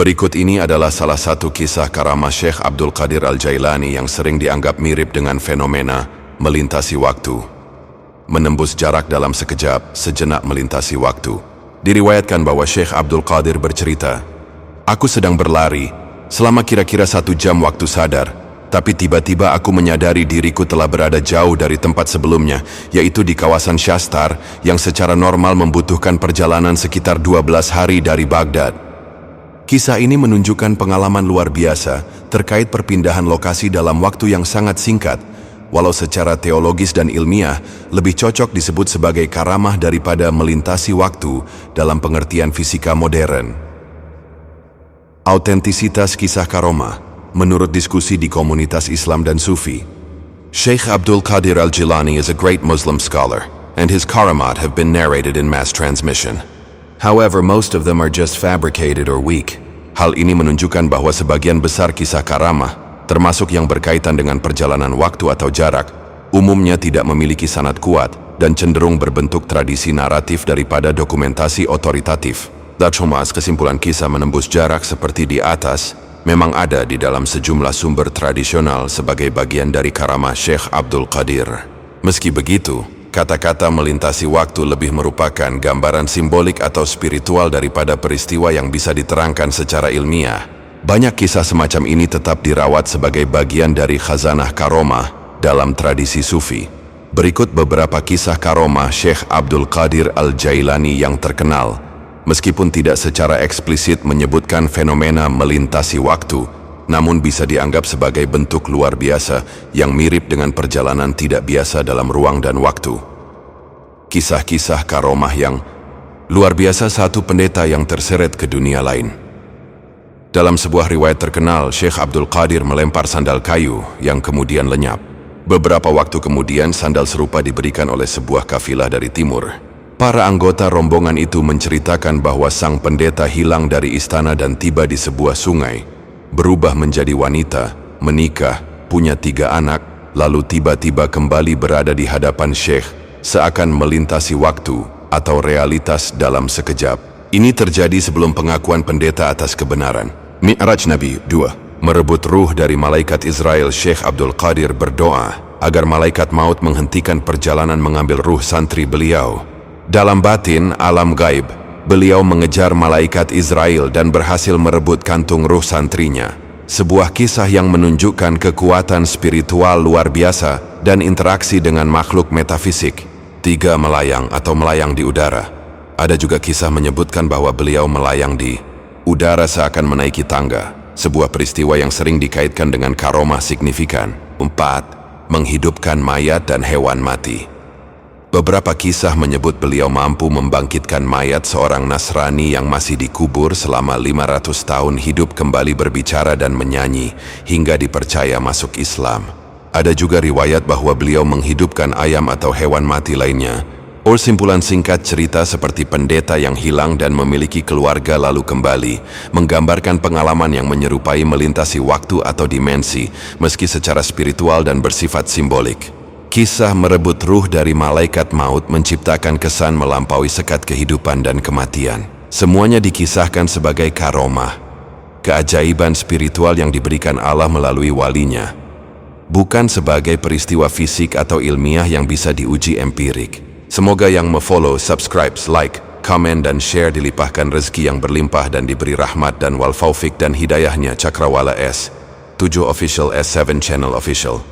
Berikut ini adalah salah satu kisah karamah Syekh Abdul Qadir Al-Jailani yang sering dianggap mirip dengan fenomena melintasi waktu. Menembus jarak dalam sekejap, sejenak melintasi waktu. Diriwayatkan bahwa Syekh Abdul Qadir bercerita, "Aku sedang berlari, selama kira-kira 1 jam waktu sadar, tapi tiba-tiba aku menyadari diriku telah berada jauh dari tempat sebelumnya, yaitu di kawasan Shastar yang secara normal membutuhkan perjalanan sekitar 12 hari dari Baghdad." Kisah ini menunjukkan pengalaman luar biasa terkait perpindahan lokasi dalam waktu yang sangat singkat, walau secara teologis dan ilmiah lebih cocok disebut sebagai karamah daripada melintasi waktu dalam pengertian fisika modern. Autentisitas kisah karamah menurut diskusi di komunitas Islam dan Sufi. Sheikh Abdul Qadir Al-Jilani is a great Muslim scholar, and his karamat have been narrated in mass transmission. However, most of them are just fabricated or weak. Hal ini menunjukkan bahwa sebagian besar kisah karamah, termasuk yang berkaitan dengan perjalanan waktu atau jarak, umumnya tidak memiliki sanad kuat dan cenderung berbentuk tradisi naratif daripada dokumentasi otoritatif. Dacumas kesimpulan kisah menembus jarak seperti di atas memang ada di dalam sejumlah sumber tradisional sebagai bagian dari karamah Syekh Abdul Qadir. Meski begitu, kata-kata melintasi waktu lebih merupakan gambaran simbolik atau spiritual daripada peristiwa yang bisa diterangkan secara ilmiah. Banyak kisah semacam ini tetap dirawat sebagai bagian dari khazanah karomah dalam tradisi Sufi. Berikut beberapa kisah karomah Syekh Abdul Qadir Al-Jailani yang terkenal, meskipun tidak secara eksplisit menyebutkan fenomena melintasi waktu, namun bisa dianggap sebagai bentuk luar biasa yang mirip dengan perjalanan tidak biasa dalam ruang dan waktu. Kisah-kisah karomah yang luar biasa satu pendeta yang terseret ke dunia lain. Dalam sebuah riwayat terkenal, Syekh Abdul Qadir melempar sandal kayu yang kemudian lenyap. Beberapa waktu kemudian sandal serupa diberikan oleh sebuah kafilah dari timur. Para anggota rombongan itu menceritakan bahwa sang pendeta hilang dari istana dan tiba di sebuah sungai, berubah menjadi wanita, menikah, punya 3 anak, lalu tiba-tiba kembali berada di hadapan Syekh, seakan melintasi waktu atau realitas dalam sekejap. Ini terjadi sebelum pengakuan pendeta atas kebenaran. Mi'raj Nabi 2. Merebut ruh dari malaikat Israel, Syekh Abdul Qadir berdoa agar malaikat maut menghentikan perjalanan mengambil ruh santri beliau. Dalam batin, alam gaib, beliau mengejar malaikat Israel dan berhasil merebut kantung ruh santrinya. Sebuah kisah yang menunjukkan kekuatan spiritual luar biasa dan interaksi dengan makhluk metafisik. 3. Melayang atau melayang di udara. Ada juga kisah menyebutkan bahwa beliau melayang di udara seakan menaiki tangga, sebuah peristiwa yang sering dikaitkan dengan karomah signifikan. 4. Menghidupkan mayat dan hewan mati. Beberapa kisah menyebut beliau mampu membangkitkan mayat seorang Nasrani yang masih dikubur selama 500 tahun hidup kembali berbicara dan menyanyi hingga dipercaya masuk Islam. Ada juga riwayat bahwa beliau menghidupkan ayam atau hewan mati lainnya. Simpulan singkat cerita seperti pendeta yang hilang dan memiliki keluarga lalu kembali, menggambarkan pengalaman yang menyerupai melintasi waktu atau dimensi, meski secara spiritual dan bersifat simbolik. Kisah merebut ruh dari malaikat maut menciptakan kesan melampaui sekat kehidupan dan kematian. Semuanya dikisahkan sebagai karomah, keajaiban spiritual yang diberikan Allah melalui walinya, bukan sebagai peristiwa fisik atau ilmiah yang bisa diuji empirik. Semoga yang follow, subscribe, like, komen, dan share dilimpahkan rezeki yang berlimpah dan diberi rahmat dan wal faufik dan hidayahnya. Cakrawala S7 Official, S7 Channel Official.